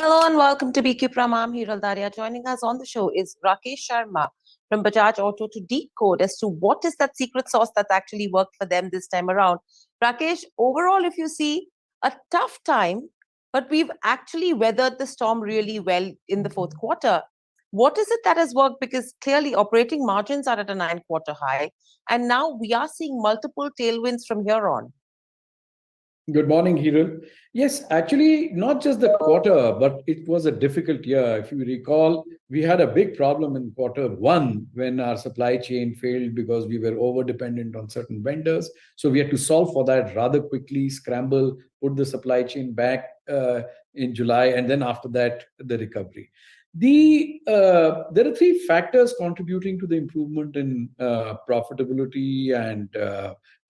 Hello and welcome to BQ Pram. I'm Hiral Daria. Joining us on the show is Rakesh Sharma from Bajaj Auto to decode as to what is that secret sauce that's actually worked for them this time around. Rakesh, overall, if you see a tough time, but we've actually weathered the storm really well in the fourth quarter. What is it that has worked? Because clearly operating margins are at a 9-quarter high, and now we are seeing multiple tailwinds from here on. Good morning, Hiral. Yes, actually, not just the quarter, but it was a difficult year. If you recall, we had a big problem in quarter one when our supply chain failed because we were over dependent on certain vendors. So we had to solve for that rather quickly, scramble, put the supply chain back in July, and then after that, the recovery. There are three factors contributing to the improvement in profitability and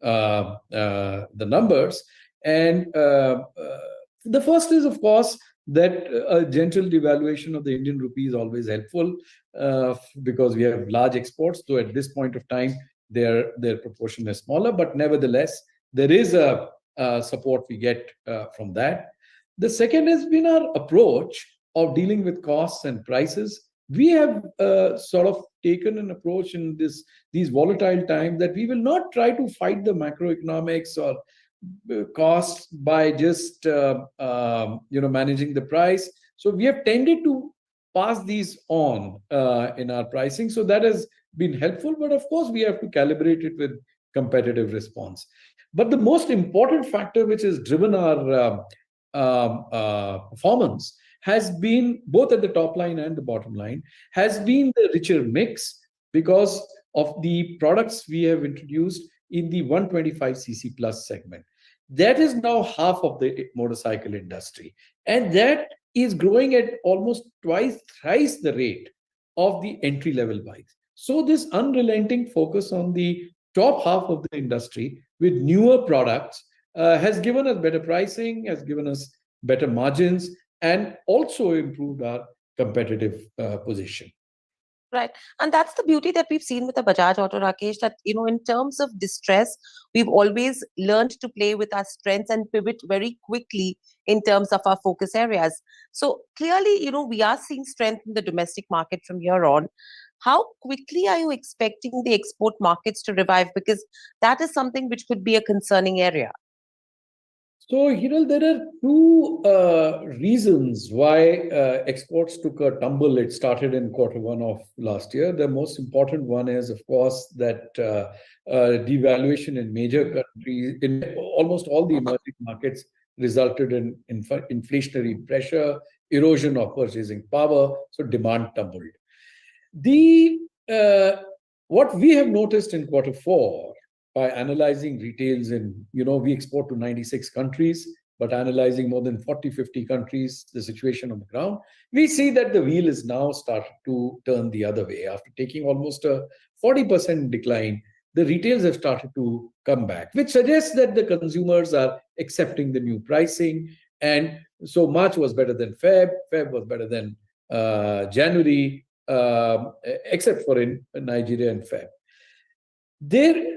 the numbers. And the first is, of course, that a gentle devaluation of the Indian rupee is always helpful because we have large exports. So at this point of time, their proportion is smaller, but nevertheless, there is a support we get from that. The second has been our approach of dealing with costs and prices. We have sort of taken an approach in these volatile times that we will not try to fight the macroeconomics or costs by just managing the price. So we have tended to pass these on in our pricing. So that has been helpful. But of course, we have to calibrate it with competitive response. But the most important factor which has driven our performance has been both at the top line and the bottom line, has been the richer mix because of the products we have introduced in the 125cc plus segment. That is now half of the motorcycle industry. And that is growing at almost thrice the rate of the entry-level bikes. So this unrelenting focus on the top half of the industry with newer products has given us better pricing, has given us better margins, and also improved our competitive position. Right. And that's the beauty that we've seen with the Bajaj Auto, Rakesh, that, in terms of distress, we've always learned to play with our strengths and pivot very quickly in terms of our focus areas. So clearly, we are seeing strength in the domestic market from here on. How quickly are you expecting the export markets to revive? Because that is something which could be a concerning area. So, Hiral, there are two reasons why exports took a tumble. It started in quarter one of last year. The most important one is, of course, that devaluation in major countries, in almost all the emerging markets, resulted in inflationary pressure, erosion of purchasing power, so demand tumbled. What we have noticed in quarter four, by analyzing retails we export to 96 countries, but analyzing more than 40, 50 countries, the situation on the ground, we see that the wheel is now starting to turn the other way. After taking almost a 40% decline, the retails have started to come back, which suggests that the consumers are accepting the new pricing. And so March was better than Feb was better than January, except for in Nigeria and Feb.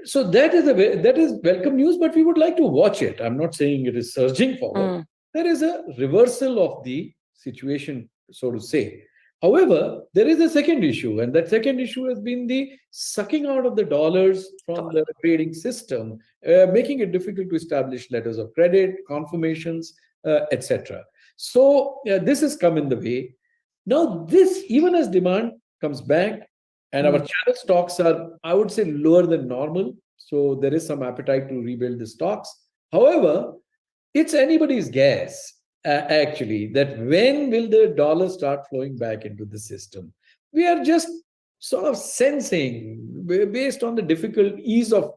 So that is welcome news, but we would like to watch it. I'm not saying it is surging forward. There is a reversal of the situation, so to say. However, there is a second issue, and that second issue has been the sucking out of the dollars from the trading system, making it difficult to establish letters of credit, confirmations, etc. So this has come in the way. Now, this, even as demand comes back, and our channel stocks are, I would say, lower than normal. So there is some appetite to rebuild the stocks. However, it's anybody's guess, actually, that when will the dollar start flowing back into the system? We are just sort of sensing, based on the difficult ease of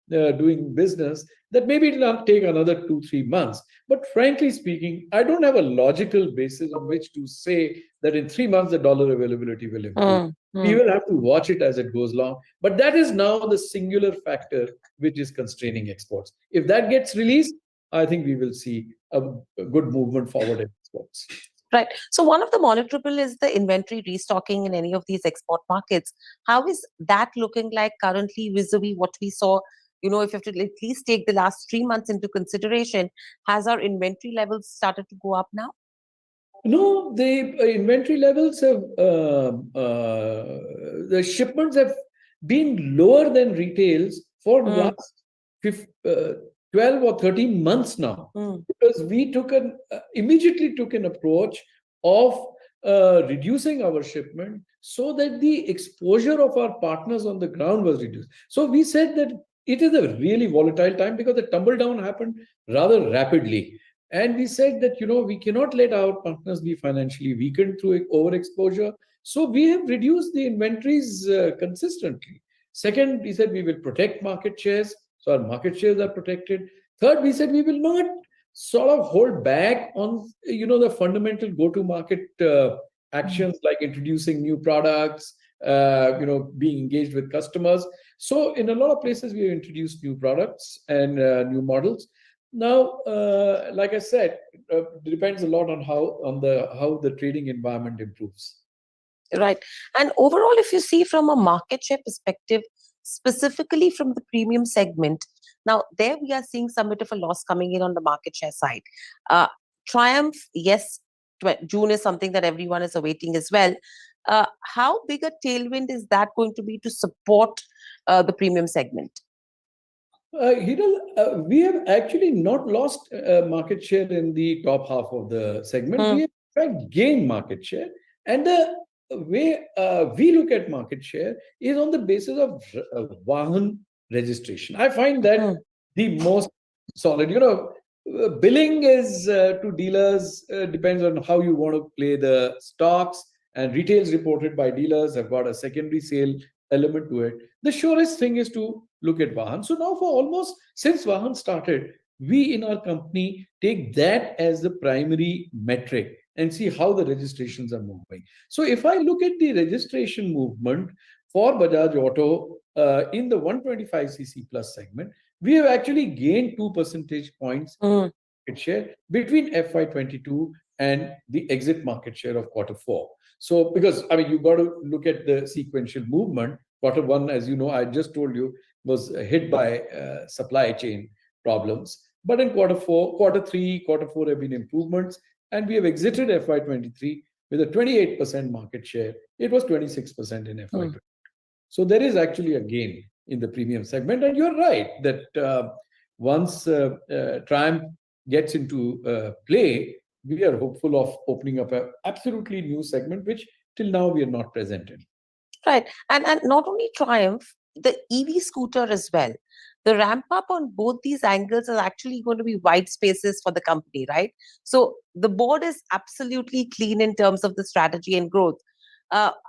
doing business, that maybe it will take another 2-3 months. But frankly speaking, I don't have a logical basis on which to say that in 3 months the dollar availability will improve. We will have to watch it as it goes along. But that is now the singular factor which is constraining exports. If that gets released, I think we will see a good movement forward in exports. Right. So one of the monitorable is the inventory restocking in any of these export markets. How is that looking like currently vis-a-vis what we saw? If you have to at least take the last 3 months into consideration, has our inventory levels started to go up now? No, the inventory levels have, the shipments have been lower than retails for Mm, last 12 or 13 months now. mm, Because we immediately took an approach of reducing our shipment so that the exposure of our partners on the ground was reduced. So we said that it is a really volatile time because the tumble down happened rather rapidly. And we said that, we cannot let our partners be financially weakened through overexposure. So we have reduced the inventories consistently. Second, we said we will protect market shares. So our market shares are protected. Third, we said we will not sort of hold back on, the fundamental go-to-market mm. actions like introducing new products, being engaged with customers. So in a lot of places, we have introduced new products and new models. Now, like I said, depends a lot on how the trading environment improves. Right. And overall, if you see from a market share perspective, specifically from the premium segment, now there we are seeing some bit of a loss coming in on the market share side. Uh, Triumph, yes, June is something that everyone is awaiting as well. How big a tailwind is that going to be to support the premium segment? Hiral, we have actually not lost market share in the top half of the segment. We Hmm, have in fact gained market share. And the way we look at market share is on the basis of Vahan registration. I find that hmm, the most solid. Billing is to dealers depends on how you want to play the stocks, and retails reported by dealers have got a secondary sale element to it. The surest thing is to look at Vahan. So now, for almost since Vahan started, we in our company take that as the primary metric and see how the registrations are moving. So if I look at the registration movement for Bajaj Auto in the 125cc plus segment, we have actually gained 2 percentage points hmm. market share between FY22 and the exit market share of quarter 4. So, because I mean, you got to look at the sequential movement. Quarter 1, as you know, I just told you, was hit by supply chain problems. But in quarter 4, quarter 3, quarter 4 have been improvements, and we have exited FY23 with a 28% market share. It was 26% in Hmm. FY20. So there is actually a gain in the premium segment. And you're right that once Triumph gets into play, we are hopeful of opening up an absolutely new segment, which till now we are not present in. Right. And not only Triumph, the EV scooter as well. The ramp up on both these angles is actually going to be wide spaces for the company, right? So the board is absolutely clean in terms of the strategy and growth.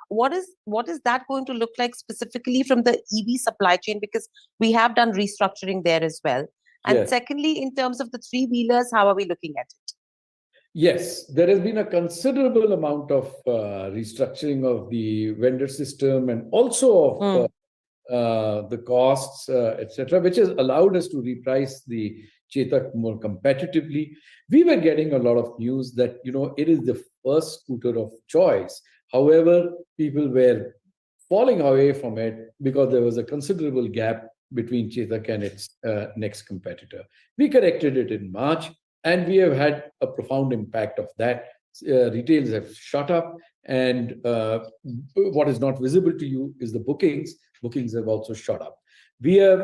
What is that going to look like specifically from the EV supply chain? Because we have done restructuring there as well. And Yes. secondly, in terms of the three wheelers, how are we looking at it? Yes, there has been a considerable amount of restructuring of the vendor system and also of Hmm. the costs, etc., which has allowed us to reprice the Chetak more competitively. We were getting a lot of news that it is the first scooter of choice. However, people were falling away from it because there was a considerable gap between Chetak and its next competitor. We corrected it in March, and we have had a profound impact of that. Retails have shot up, and what is not visible to you is the bookings. Bookings have also shot up. We have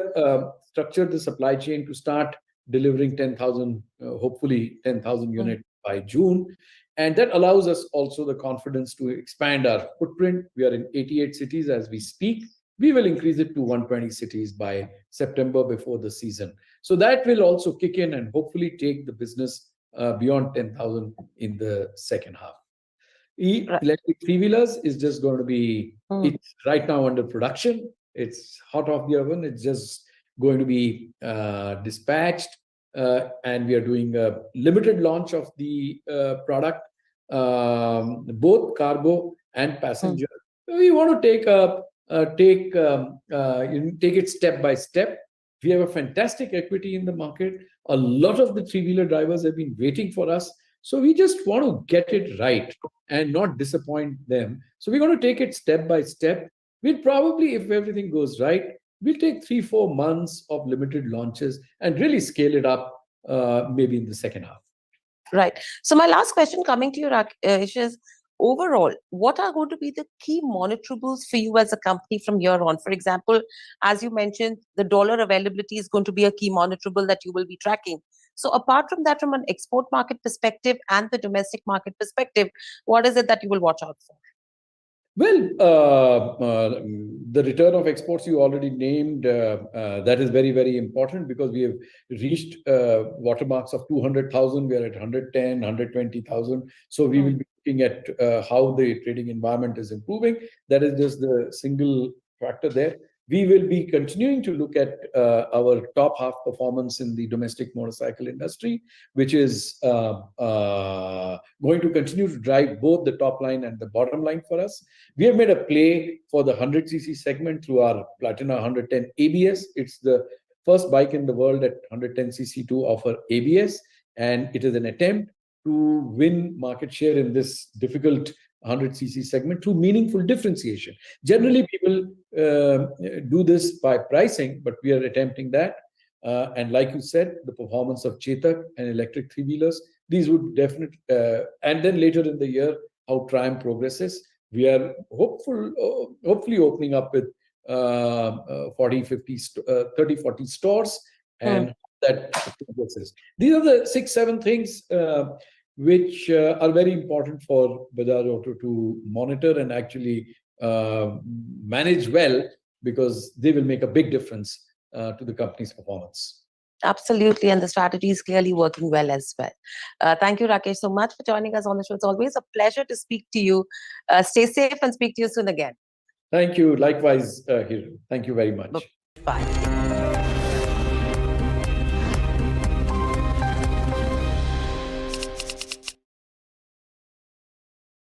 structured the supply chain to start delivering 10,000, hopefully 10,000 Hmm. units by June. And that allows us also the confidence to expand our footprint. We are in 88 cities as we speak. We will increase it to 120 cities by September before the season. So that will also kick in and hopefully take the business beyond 10,000 in the second half. Right. Electric three-wheelers is just going to be, Hmm. it's right now under production. It's hot off the oven. It's just going to be dispatched. And we are doing a limited launch of the product, both cargo and Hmm. passenger. We want to take it step by step. We have a fantastic equity in the market. A lot of the three-wheeler drivers have been waiting for us. So we just want to get it right and not disappoint them. So we're going to take it step by step. We'll probably, if everything goes right, we'll take 3-4 months of limited launches and really scale it up maybe in the second half. Right. So my last question coming to you, Rakesh, is overall, what are going to be the key monitorables for you as a company from here on? For example, as you mentioned, the dollar availability is going to be a key monitorable that you will be tracking. So apart from that, from an export market perspective and the domestic market perspective, what is it that you will watch out for? Well, the return of exports you already named, that is very, very important because we have reached watermarks of 200,000. We are at 110, 120,000. So we will be looking at how the trading environment is improving. That is just the single factor there. We will be continuing to look at our top half performance in the domestic motorcycle industry, which is going to continue to drive both the top line and the bottom line for us. We have made a play for the 100cc segment through our Platina 110 ABS. It's the first bike in the world at 110cc to offer ABS, and it is an attempt to win market share in this difficult 100cc segment through meaningful differentiation. Generally, people do this by pricing, but we are attempting that. And like you said, the performance of Chetak and electric three-wheelers, these would definitely, and then later in the year, how Triumph progresses. We are hopefully opening up with 40, 50, 30, 40 stores, and that progresses. These are the 6, 7 things which are very important for Bajaj Auto to monitor and actually manage well, because they will make a big difference to the company's performance. Absolutely, and the strategy is clearly working well as well. Thank you, Rakesh, so much for joining us on the show. It's always a pleasure to speak to you. Stay safe and speak to you soon again. Thank you. Likewise, Hiru. Thank you very much. Bye.